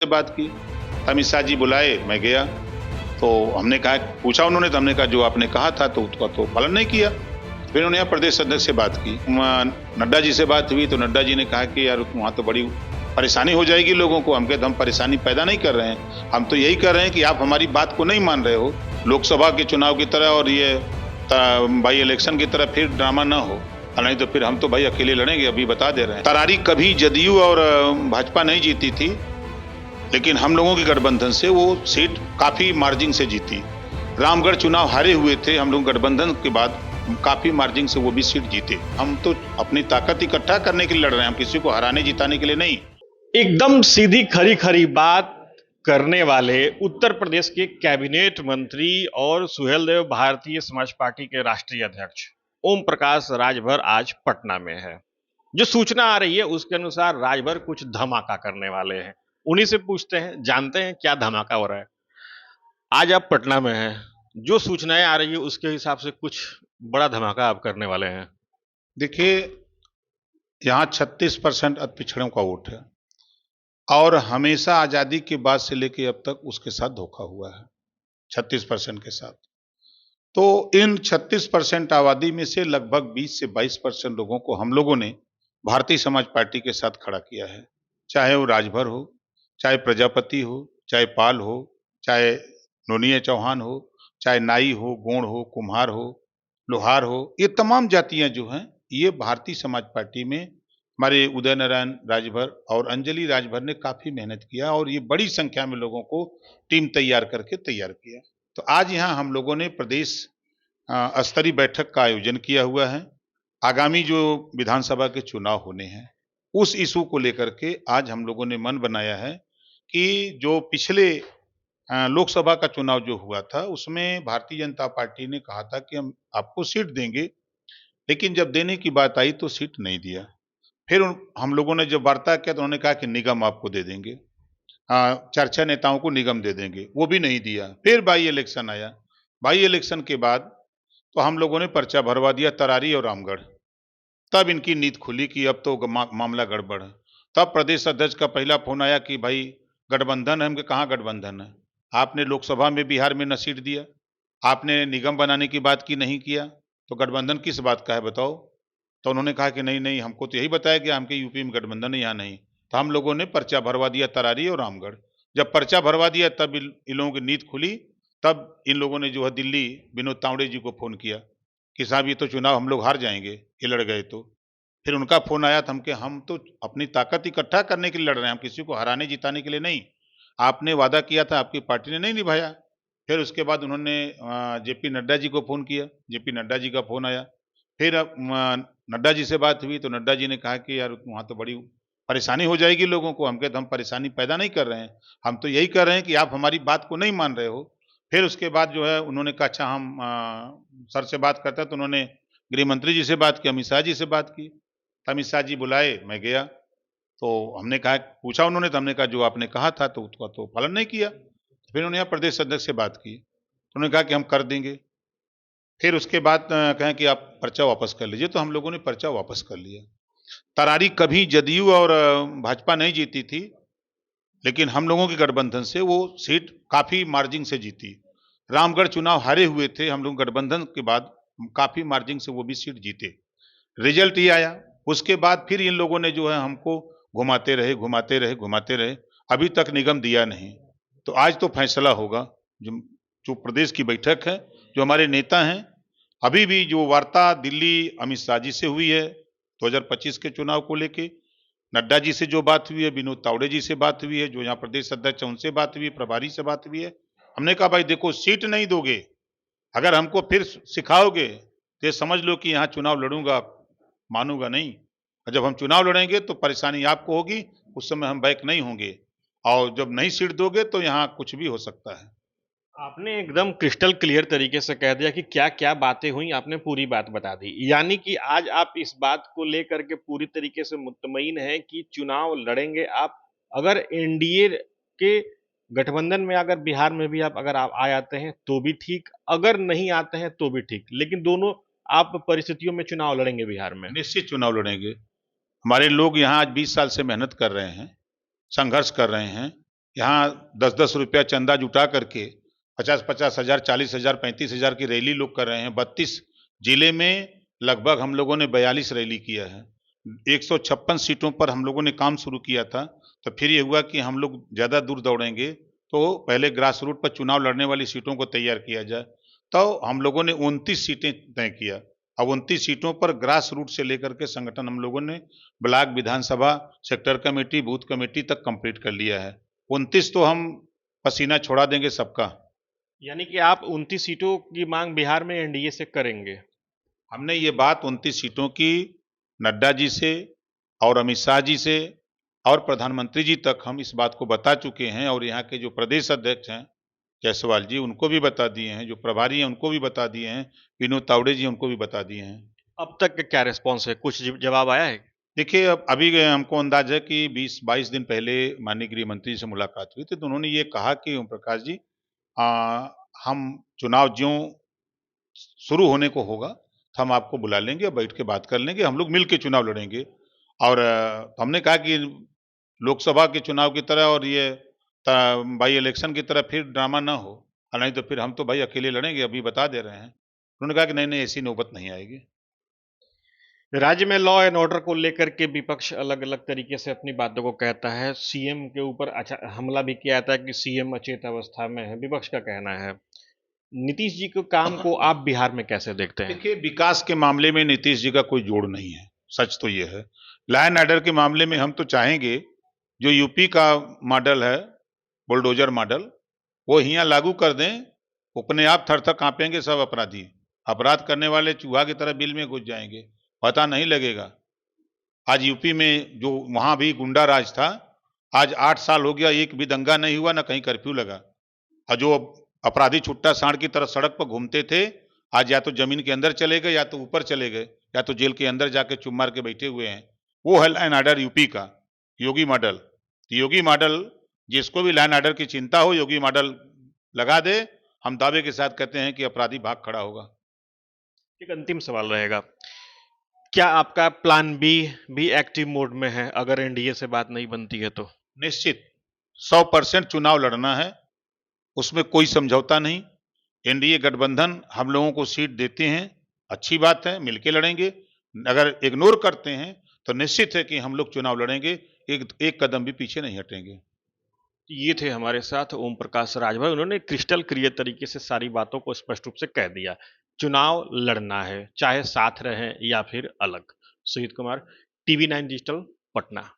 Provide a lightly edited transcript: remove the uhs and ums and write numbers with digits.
से बात की, अमित शाह जी बुलाए, मैं गया, तो हमने कहा, पूछा उन्होंने, तो हमने कहा जो आपने कहा था तो उसका तो पालन नहीं किया। फिर उन्होंने यहाँ प्रदेश अध्यक्ष से बात की, नड्डा जी से बात हुई तो नड्डा जी ने कहा कि यार वहाँ तो बड़ी परेशानी हो जाएगी लोगों को। हम कहते हम परेशानी पैदा नहीं कर रहे हैं, हम तो यही कर रहे हैं कि आप हमारी बात को नहीं मान रहे हो। लोकसभा के चुनाव की तरह और ये बाई इलेक्शन की तरह फिर ड्रामा ना हो, नहीं तो फिर हम तो भाई अकेले लड़ेंगे, अभी बता दे रहे हैं। तरारी कभी जदयू और भाजपा नहीं जीती थी, लेकिन हम लोगों के गठबंधन से वो सीट काफी मार्जिन से जीती। रामगढ़ चुनाव हारे हुए थे, हम लोग गठबंधन के बाद काफी मार्जिन से वो भी सीट जीते। हम तो अपनी ताकत इकट्ठा करने के लिए लड़ रहे हैं, हम किसी को हराने जिताने के लिए नहीं। एकदम सीधी खरी खरी बात करने वाले उत्तर प्रदेश के कैबिनेट मंत्री और सुहेलदेव भारतीय समाज पार्टी के राष्ट्रीय अध्यक्ष ओम प्रकाश राजभर आज पटना में है। जो सूचना आ रही है उसके अनुसार राजभर कुछ धमाका करने वाले हैं। उन्हीं से पूछते हैं, जानते हैं क्या धमाका हो रहा है। आज आप पटना में हैं, जो सूचनाएं आ रही है उसके हिसाब से कुछ बड़ा धमाका आप करने वाले हैं। देखिए, यहाँ 36% अल्प पिछड़ों का वोट है और हमेशा आजादी के बाद से लेके अब तक उसके साथ धोखा हुआ है 36% के साथ। तो इन 36% आबादी में से लगभग 20 से 22% लोगों को हम लोगों ने भारतीय समाज पार्टी के साथ खड़ा किया है। चाहे वो राजभर हो, चाहे प्रजापति हो, चाहे पाल हो, चाहे नोनिया चौहान हो, चाहे नाई हो, गोंड हो, कुम्हार हो, लोहार हो, ये तमाम जातियां जो हैं ये भारतीय समाज पार्टी में हमारे उदय नारायण राजभर और अंजलि राजभर ने काफी मेहनत किया और ये बड़ी संख्या में लोगों को टीम तैयार करके तैयार किया। तो आज यहाँ हम लोगों ने प्रदेश स्तरीय बैठक का आयोजन किया हुआ है। आगामी जो विधानसभा के चुनाव होने हैं उस इशू को लेकर के आज हम लोगों ने मन बनाया है कि जो पिछले लोकसभा का चुनाव जो हुआ था उसमें भारतीय जनता पार्टी ने कहा था कि हम आपको सीट देंगे, लेकिन जब देने की बात आई तो सीट नहीं दिया। फिर हम लोगों ने जब वार्ता किया तो उन्होंने कहा कि निगम आपको दे देंगे, चर्चा नेताओं को निगम दे देंगे, वो भी नहीं दिया। फिर बाई इलेक्शन आया, बाई इलेक्शन के बाद तो हम लोगों ने पर्चा भरवा दिया तरारी और रामगढ़। तब इनकी नींद खुली कि अब तो मामला गड़बड़ है। तब प्रदेश अध्यक्ष का पहला फोन आया कि भाई गठबंधन है। हम कहाँ गठबंधन है, आपने लोकसभा में बिहार में न सीट दिया, आपने निगम बनाने की बात की नहीं किया, तो गठबंधन किस बात का है बताओ। तो उन्होंने कहा कि नहीं नहीं, हमको तो यही बताया कि हमके यूपी में गठबंधन है, यहाँ नहीं। तो हम लोगों ने पर्चा भरवा दिया तरारी और रामगढ़। जब पर्चा भरवा दिया तब इन लोगों की नींद खुली। तब इन लोगों ने जो है दिल्ली विनोद तावड़े जी को फोन किया कि साहब ये तो चुनाव हम लोग हार जाएंगे ये लड़ गए तो। फिर उनका फोन आया था हम तो अपनी ताकत इकट्ठा करने के लिए लड़ रहे हैं, हम किसी को हराने जिताने के लिए नहीं। आपने वादा किया था, आपकी पार्टी ने नहीं निभाया। फिर उसके बाद उन्होंने जेपी नड्डा जी को फोन किया, जेपी नड्डा जी का फोन आया। फिर नड्डा जी से बात हुई तो नड्डा जी ने कहा कि यार वहाँ तो बड़ी परेशानी हो जाएगी लोगों को। हम कहते हम परेशानी पैदा नहीं कर रहे हैं, हम तो यही कर रहे हैं कि आप हमारी बात को नहीं मान रहे हो। फिर उसके बाद जो है उन्होंने कहा अच्छा हम सर से बात करते हैं। तो उन्होंने गृह मंत्री जी से बात की, अमित शाह जी से बात की। अमित शाह जी बुलाए, मैं गया, तो हमने कहा, पूछा उन्होंने, तो हमने कहा जो आपने कहा था तो उसका तो पालन नहीं किया। फिर उन्होंने यहाँ प्रदेश अध्यक्ष से बात की, तो उन्होंने कहा कि हम कर देंगे। फिर उसके बाद कहें कि आप पर्चा वापस कर लीजिए, तो हम लोगों ने पर्चा वापस कर लिया। तरारी कभी जदयू और भाजपा नहीं जीती थी, लेकिन हम लोगों के गठबंधन से वो सीट काफी मार्जिन से जीती। रामगढ़ चुनाव हारे हुए थे, हम लोग गठबंधन के बाद काफी मार्जिन से वो भी सीट जीते। रिजल्ट ये आया। उसके बाद फिर इन लोगों ने जो है हमको घुमाते रहे घुमाते रहे घुमाते रहे, अभी तक निगम दिया नहीं। तो आज तो फैसला होगा। जो जो प्रदेश की बैठक है, जो हमारे नेता हैं, अभी भी जो वार्ता दिल्ली अमित शाह जी से हुई है 2025 के चुनाव को लेके, नड्डा जी से जो बात हुई है, विनोद तावड़े जी से बात हुई है, जो यहाँ प्रदेश अध्यक्ष है उनसे बात हुई है, प्रभारी से बात हुई है। हमने कहा भाई देखो, सीट नहीं दोगे, अगर हमको फिर सिखाओगे तो ये समझ लो कि यहाँ चुनाव लड़ूंगा, मानूंगा नहीं। और जब हम चुनाव लड़ेंगे तो परेशानी आपको होगी, उस समय हम बैक नहीं होंगे। और जब नहीं सीट दोगे तो यहाँ कुछ भी हो सकता है। आपने एकदम क्रिस्टल क्लियर तरीके से कह दिया कि क्या क्या बातें हुई, आपने पूरी बात बता दी। यानी कि आज आप इस बात को लेकर के पूरी तरीके से मुतमईन हैं कि चुनाव लड़ेंगे आप। अगर एनडीए के गठबंधन में अगर बिहार में भी आप आ जाते हैं तो भी ठीक, अगर नहीं आते हैं तो भी ठीक, लेकिन दोनों आप परिस्थितियों में चुनाव लड़ेंगे बिहार में। निश्चित चुनाव लड़ेंगे। हमारे लोग यहाँ आज 20 साल से मेहनत कर रहे हैं, संघर्ष कर रहे हैं। यहाँ 10-10 रुपया चंदा जुटा करके 50-50 हजार, 40,000, 35,000 की रैली लोग कर रहे हैं। 32 जिले में लगभग हम लोगों ने 42 रैली किया है। 156 सीटों पर हम लोगों ने काम शुरू किया था। तो फिर ये हुआ कि हम लोग ज़्यादा दूर दौड़ेंगे तो पहले ग्रास रूट पर चुनाव लड़ने वाली सीटों को तैयार किया जाए। तो हम लोगों ने 29 सीटें तय किया। अब 29 सीटों पर ग्रास रूट से लेकर के संगठन हम लोगों ने ब्लॉक, विधानसभा, सेक्टर कमेटी, बूथ कमेटी तक कंप्लीट कर लिया है। 29 तो हम पसीना छोड़ा देंगे सबका। यानी कि आप 29 सीटों की मांग बिहार में एनडीए से करेंगे? हमने ये बात 29 सीटों की नड्डा जी से और अमित शाह जी से और प्रधानमंत्री जी तक हम इस बात को बता चुके हैं, और यहाँ के जो प्रदेश अध्यक्ष हैं जायसवाल जी, उनको भी बता दिए हैं, जो प्रभारी हैं उनको भी बता दिए हैं, विनोद तावड़े जी उनको भी बता दिए हैं। अब तक का क्या रिस्पॉन्स है? कुछ जवाब आया है? देखिए, अब अभी हमको अंदाज है कि 20-22 दिन पहले माननीय गृह मंत्री से मुलाकात हुई थी, तो उन्होंने ये कहा कि ओम प्रकाश जी, हम चुनाव ज्यों शुरू होने को होगा तो हम आपको बुला लेंगे और बैठ के बात कर लेंगे, हम लोग मिल के चुनाव लड़ेंगे। और हमने कहा कि लोकसभा के चुनाव की तरह और ये बाई इलेक्शन की तरह फिर ड्रामा ना हो, और नहीं तो फिर हम तो भाई अकेले लड़ेंगे, अभी बता दे रहे हैं। उन्होंने कहा कि नहीं नहीं, ऐसी नौबत नहीं आएगी। राज्य में लॉ एंड ऑर्डर को लेकर के विपक्ष अलग अलग तरीके से अपनी बातों को कहता है। सीएम के ऊपर अच्छा हमला भी किया जाता है कि सीएम अचेत अवस्था में है, विपक्ष का कहना है। नीतीश जी के काम को आप बिहार में कैसे देखते हैं? देखिए, विकास के मामले में नीतीश जी का कोई जोड़ नहीं है, सच तो ये है। लॉ एंड ऑर्डर के मामले में हम तो चाहेंगे जो यूपी का मॉडल है, बुलडोजर मॉडल, वो यहाँ लागू कर दें, अपने आप थर-थर काँपेंगे सब अपराधी। अपराध करने वाले चूहा की तरह बिल में घुस जाएंगे, पता नहीं लगेगा। आज यूपी में जो वहाँ भी गुंडा राज था, आज 8 साल हो गया, एक भी दंगा नहीं हुआ, ना कहीं कर्फ्यू लगा। और जो अपराधी छुट्टा सांड की तरह सड़क पर घूमते थे, आज या तो जमीन के अंदर चले गए, या तो ऊपर चले गए, या तो जेल के अंदर जाके चुप मार के बैठे हुए हैं। वो है लॉ एंड ऑर्डर यूपी का, योगी मॉडल। योगी मॉडल, जिसको भी लॉ एंड ऑर्डर की चिंता हो, योगी मॉडल लगा दे, हम दावे के साथ कहते हैं कि अपराधी भाग खड़ा होगा। एक अंतिम सवाल रहेगा, क्या आपका प्लान बी भी एक्टिव मोड में है अगर एनडीए से बात नहीं बनती है तो? निश्चित 100% चुनाव लड़ना है, उसमें कोई समझौता नहीं। एनडीए गठबंधन हम लोगों को सीट देते हैं, अच्छी बात है, मिलके लड़ेंगे। अगर इग्नोर करते हैं तो निश्चित है कि हम लोग चुनाव लड़ेंगे, एक कदम भी पीछे नहीं हटेंगे। ये थे हमारे साथ ओम प्रकाश राजभर। उन्होंने क्रिस्टल क्लियर तरीके से सारी बातों को स्पष्ट रूप से कह दिया। चुनाव लड़ना है, चाहे साथ रहें या फिर अलग। Sujit Kumar, TV 9 digital, Patna.